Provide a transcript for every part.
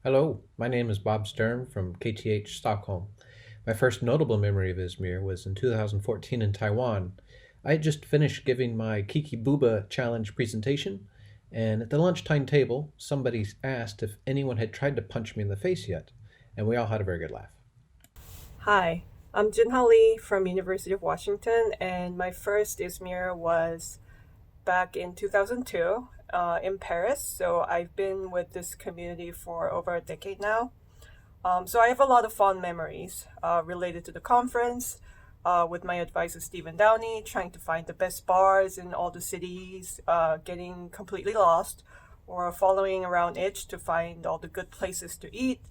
Hello, my name is Bob Sturm from KTH Stockholm. My first notable memory of ISMIR was in 2014 in Taiwan. I had just finished giving my Kiki Booba Challenge presentation, and at the lunchtime table, somebody asked if anyone had tried to punch me in the face yet, and we all had a very good laugh. Hi, I'm Jin Ha Lee from University of Washington, and my first ISMIR was back in 2002 in Paris. So I've been with this community for over a decade now. So I have a lot of fond memories related to the conference, with my advisor Stephen Downie, trying to find the best bars in all the cities, getting completely lost, or following around Itch to find all the good places to eat.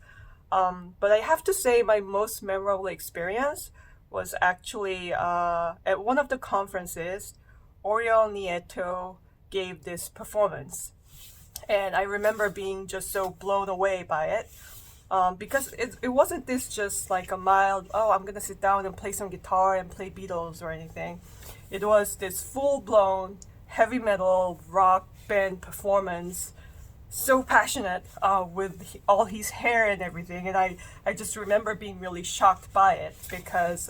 But I have to say, my most memorable experience was actually at one of the conferences. Oriol Nieto gave this performance, and I remember being just so blown away by it. Because it wasn't this just like a mild, oh, I'm gonna sit down and play some guitar and play Beatles or anything. It was this full blown heavy metal rock band performance, so passionate with all his hair and everything. And I just remember being really shocked by it because,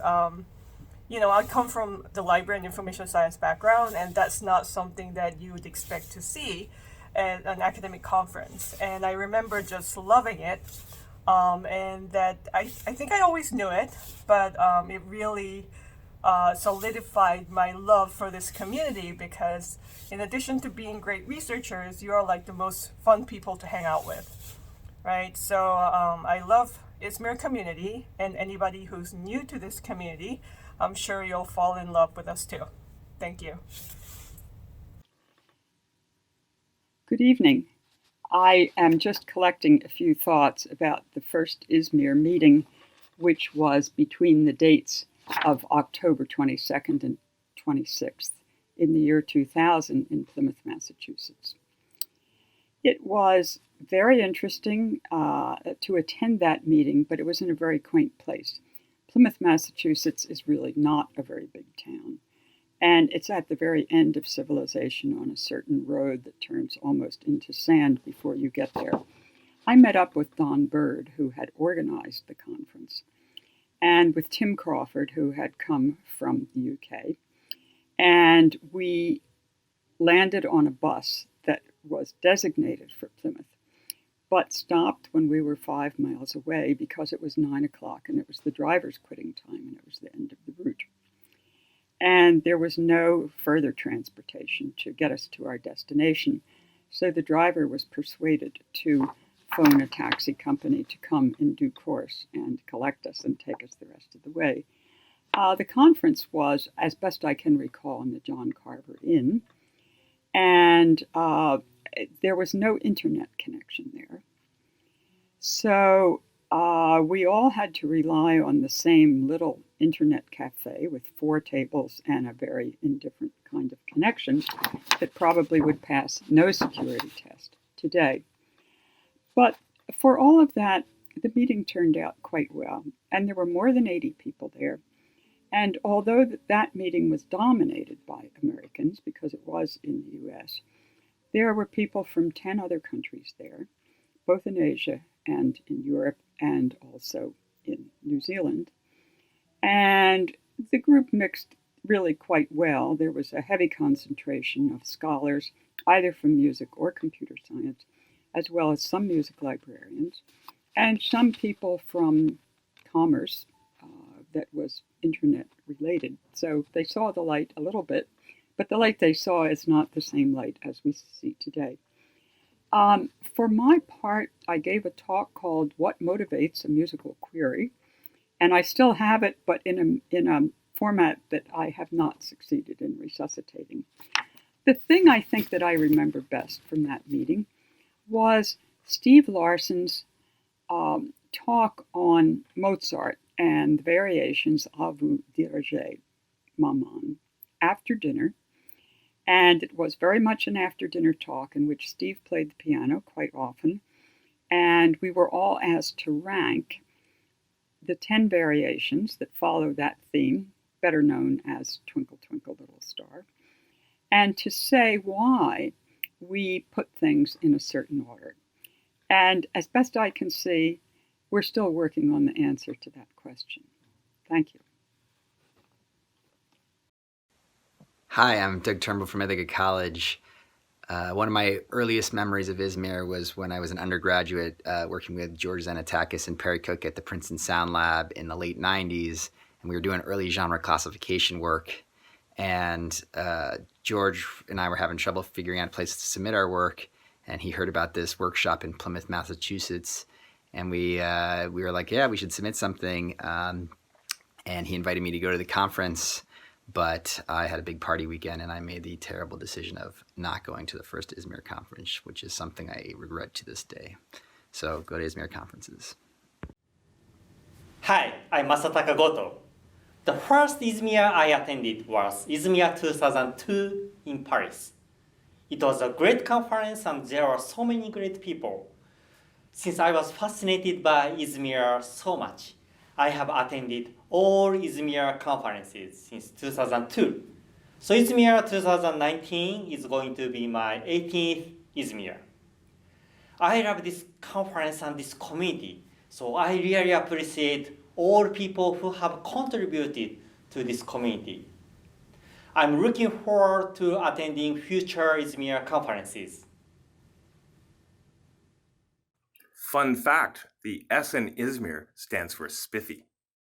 I come from the library and information science background, and that's not something that you would expect to see at an academic conference. And I remember just loving it. And that I think I always knew it, but it really solidified my love for this community because, in addition to being great researchers, you are like the most fun people to hang out with, right? So I love ISMIR community, and anybody who's new to this community, I'm sure you'll fall in love with us too. Thank you. Good evening. I am just collecting a few thoughts about the first ISMIR meeting, which was between the dates of October 22nd and 26th in the year 2000 in Plymouth, Massachusetts. It was very interesting to attend that meeting, but it was in a very quaint place. Plymouth, Massachusetts is really not a very big town. And it's at the very end of civilization on a certain road that turns almost into sand before you get there. I met up with Don Bird, who had organized the conference, and with Tim Crawford, who had come from the UK. And we landed on a bus that was designated for Plymouth, but stopped when we were 5 miles away because it was 9 o'clock and it was the driver's quitting time and it was the end of the route. And there was no further transportation to get us to our destination. So the driver was persuaded to phone a taxi company to come in due course and collect us and take us the rest of the way. The conference was, as best I can recall, in the John Carver Inn. And there was no internet connection there. So we all had to rely on the same little internet cafe with 4 tables and a very indifferent kind of connection that probably would pass no security test today. But for all of that, the meeting turned out quite well, and there were more than 80 people there. And although that meeting was dominated by Americans, because it was in the US, there were people from 10 other countries there, both in Asia and in Europe and also in New Zealand. And the group mixed really quite well. There was a heavy concentration of scholars, either from music or computer science, as well as some music librarians, and some people from commerce that was internet related. So they saw the light a little bit, but the light they saw is not the same light as we see today. For my part, I gave a talk called What Motivates a Musical Query, and I still have it, but in a format that I have not succeeded in resuscitating. The thing I think that I remember best from that meeting was Steve Larson's talk on Mozart and the variations A vous diriger, Maman, after dinner. And it was very much an after-dinner talk in which Steve played the piano quite often, and we were all asked to rank the 10 variations that follow that theme, better known as Twinkle, Twinkle, Little Star, and to say why we put things in a certain order. And as best I can see, we're still working on the answer to that question. Thank you. Hi, I'm Doug Turnbull from Ithaca College. One of my earliest memories of ISMIR was when I was an undergraduate working with George Xanatakis and Perry Cook at the Princeton Sound Lab in the late 90s, and we were doing early genre classification work. And George and I were having trouble figuring out a place to submit our work, and he heard about this workshop in Plymouth, Massachusetts, and we were like, yeah, we should submit something. And he invited me to go to the conference, but I had a big party weekend, and I made the terrible decision of not going to the first ISMIR conference, which is something I regret to this day. So go to ISMIR conferences. Hi, I'm Masataka Goto. The first ISMIR I attended was ISMIR 2002 in Paris. It was a great conference and there were so many great people. Since I was fascinated by ISMIR so much, I have attended all ISMIR conferences since 2002. So ISMIR 2019 is going to be my 18th ISMIR. I love this conference and this community, so I really appreciate all people who have contributed to this community. I'm looking forward to attending future ISMIR conferences. Fun fact, the S in ISMIR stands for spiffy.